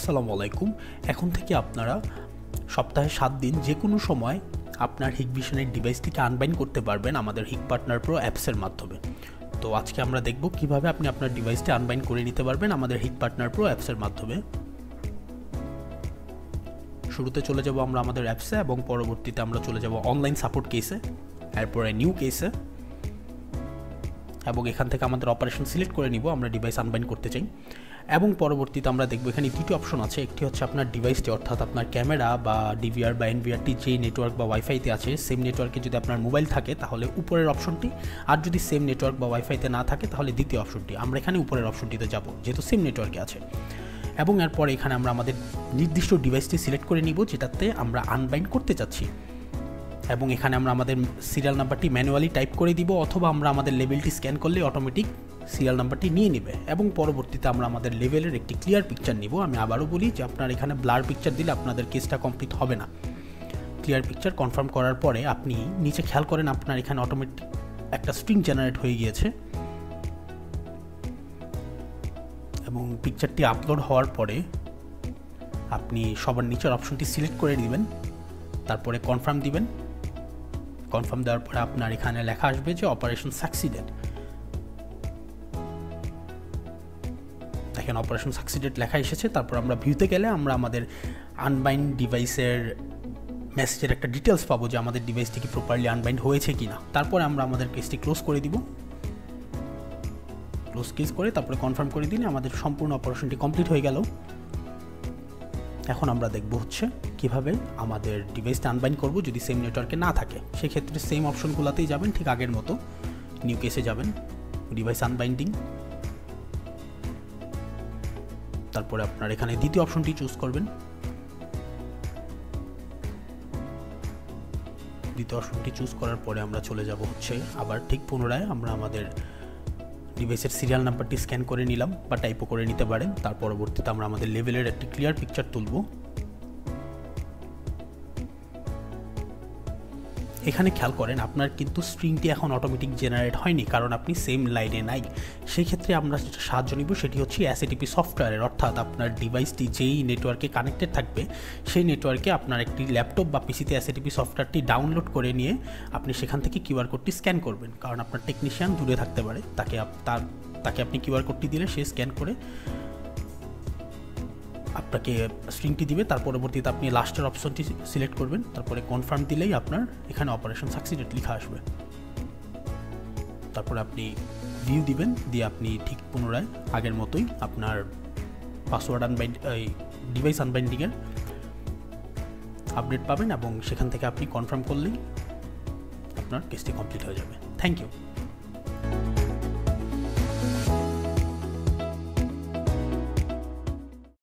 আসসালামু আলাইকুম। এখন থেকে আপনারা সপ্তাহে 7 দিন যে কোনো সময় আপনার হিকভিশনের ডিভাইসটিকে আনবাইন্ড করতে পারবেন আমাদের হিক পার্টনার প্রো অ্যাপসের মাধ্যমে। তো আজকে আমরা দেখব কিভাবে আপনি আপনার ডিভাইসটি আনবাইন্ড করে নিতে পারবেন আমাদের হিক পার্টনার প্রো অ্যাপসের মাধ্যমে। শুরুতে চলে যাব আমরা আমাদের অ্যাপসে এবং পরবর্তীতে আমরা চলে যাব অনলাইন সাপোর্ট কেসে, এরপরে নিউ কেসে, এবং এখান থেকে আমাদের অপারেশন সিলেক্ট করে নিব আমরা ডিভাইস আনবাইন্ড করতে চাই। এবং পরবর্তীতে আমরা দেখব এখানে দুটি অপশন আছে। একটি হচ্ছে আপনার ডিভাইসটি অর্থাৎ আপনার ক্যামেরা বা ডিভিআর বা এনভিআরটি যে নেটওয়ার্ক বা ওয়াইফাইতে আছে সেম নেটওয়ার্কে যদি আপনার মোবাইল থাকে তাহলে উপরের অপশনটি, আর যদি সেম নেটওয়ার্ক বা ওয়াইফাইতে না থাকে তাহলে দ্বিতীয় অপশনটি। আমরা এখানে উপরের অপশনটিতে যাব যেহেতু সেম নেটওয়ার্কে আছে, এবং এরপরে এখানে আমরা আমাদের নির্দিষ্ট ডিভাইসটি সিলেক্ট করে নিব যেটাতে আমরা আনবাইন্ড করতে চাচ্ছি, এবং এখানে আমরা আমাদের সিরিয়াল নাম্বারটি ম্যানুয়ালি টাইপ করে দিব অথবা আমরা আমাদের লেভেলটি স্ক্যান করলে অটোমেটিক সিরিয়াল নাম্বারটি নিয়ে নেবে। এবং পরবর্তীতে আমরা আমাদের লেভেলের একটি ক্লিয়ার পিকচার নিব। আমি আবারও বলি যে আপনার এখানে ব্লার পিকচার দিলে আপনাদের কেসটা কমপ্লিট হবে না। ক্লিয়ার পিকচার কনফার্ম করার পরে আপনি নিচে খেয়াল করেন আপনার এখানে অটোমেটিক একটা স্ট্রিং জেনারেট হয়ে গিয়েছে, এবং পিকচারটি আপলোড হওয়ার পরে আপনি সবার নিচের অপশনটি সিলেক্ট করে দিবেন, তারপরে কনফার্ম দিবেন। কনফার্ম দেওয়ার পরে আপনার এখানে লেখা আসবে যে অপারেশন সাকসিডেড। দেখেন অপারেশন সাকসিডেড লেখা এসেছে। তারপর আমরা ভিউতে গেলে আমরা আমাদের আনবাইন্ড ডিভাইসের মেসেজের একটা ডিটেলস পাবো যে আমাদের ডিভাইসটি কি প্রপারলি আনবাইন্ড হয়েছে কিনা। তারপরে আমরা আমাদের কেসটি ক্লোজ করে দিব। ক্লোজ কেস করে তারপরে কনফার্ম করে দিলে আমাদের সম্পূর্ণ অপারেশনটি কমপ্লিট হয়ে গেল। এখন আমরা দেখব হচ্ছে কিভাবে আমাদের ডিভাইসটা আনবাইন্ড করব যদি সেম নেটওয়ার্কে না থাকে। সেক্ষেত্রে সেম অপশনগুলোতেই যাবেন, ঠিক আগের মতো নিউ কেসে যাবেন, ডিভাইস আনবাইন্ডিং, তারপরে আপনার এখানে দ্বিতীয় অপশনটি চুজ করবেন। দ্বিতীয় অপশনটি চুজ করার পরে আমরা চলে যাব হচ্ছে আবার ঠিক পুনরায় আমরা আমাদের ডিভাইসের সিরিয়াল নাম্বারটি স্ক্যান করে নিলাম বা টাইপও করে নিতে পারেন। তার পরবর্তীতে আমরা আমাদের লেভেলের একটি ক্লিয়ার পিকচার তুলব। এখানে খেয়াল করেন আপনার কিন্তু স্ট্রিংটি এখন অটোমেটিক জেনারেট হয়নি, কারণ আপনি সেম লাইনে নাই। সেই ক্ষেত্রে আমরা যেটা সাহায্য নিব সেটি হচ্ছে এসএটিপি সফটওয়্যারের, অর্থাৎ আপনার ডিভাইসটি যেই নেটওয়ার্কে কানেক্টেড থাকবে সেই নেটওয়ার্কে আপনার একটি ল্যাপটপ বা পিসিতে এসএটিপি সফটওয়্যারটি ডাউনলোড করে নিয়ে আপনি সেখান থেকে কিউআর কোডটি স্ক্যান করবেন, কারণ আপনার টেকনিশিয়ান দূরে থাকতে পারে। তাকে আপনি কিউআর কোডটি দিলে সে স্ক্যান করে আপনাকে স্ট্রিংটি দিবে। তার পরবর্তীতে আপনি লাস্টের অপশনটি সিলেক্ট করবেন, তারপরে কনফার্ম দিলেই আপনার এখানে অপারেশন সাকসিডেড লেখা আসবে। তারপরে আপনি ভিউ দিবেন, দিয়ে আপনি ঠিক পুনরায় আগের মতোই আপনার পাসওয়ার্ড ডিভাইস আনবাইন্ডিংয়ের আপডেট পাবেন, এবং সেখান থেকে আপনি কনফার্ম করলেই আপনার কেসটি কমপ্লিট হয়ে যাবে। Thank you.